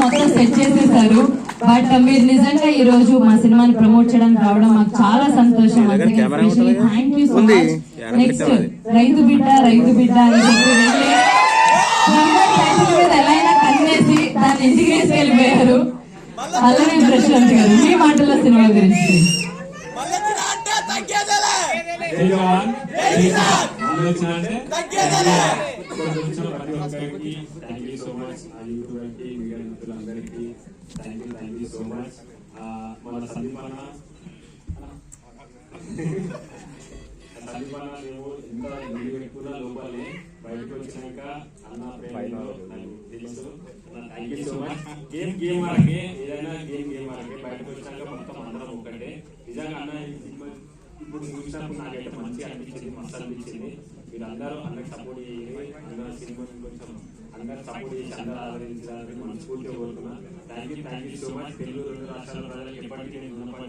మొత్తం సెట్ చేసేసారు. బట్ మీరు నిజంగా ఈ రోజు మా సినిమాని ప్రమోట్ చేయడానికి రావడం మాకు చాలా సంతోషం. Thank you so much. Next రైతు బిడ్డ అని చెప్పి రైతుల మీద ఎలా అయినా కన్నేసి దాన్ని ఇంటికి తీసుకెళ్ళిపోయారు. అలానే ప్రశాంత్ గారు మీ మాటల్లో సినిమా గురించి మన సందీపన్న మేము ఎంత నిలువ ఎక్కువ లోపలే బయటకు వచ్చినాక అన్న ప్రేమలో నాకు తెలుసు. Thank you so much. Game ఆడకే ఏదైనా గేమ్ ఆడకే బయటకు వచ్చినాక మొత్తం అందరం ఒక్కటే. నిజంగా అన్న ఇప్పుడు చూసినప్పుడు నాకైతే మంచిగా అనిపించింది, మస్తు అనిపించింది. మీరు అందరూ అందరికి సపోర్ట్ చేయాలి, అందరూ సినిమా కొంచెం అందరూ సపోర్ట్ చేసి అందరూ ఆదరించాలని మనస్ఫూర్తిగా కోరుతున్నా. Thank you so much. Telugu 2 రాష్ట్రాల ప్రజలకు ఎప్పటికీ నేను రుణపడి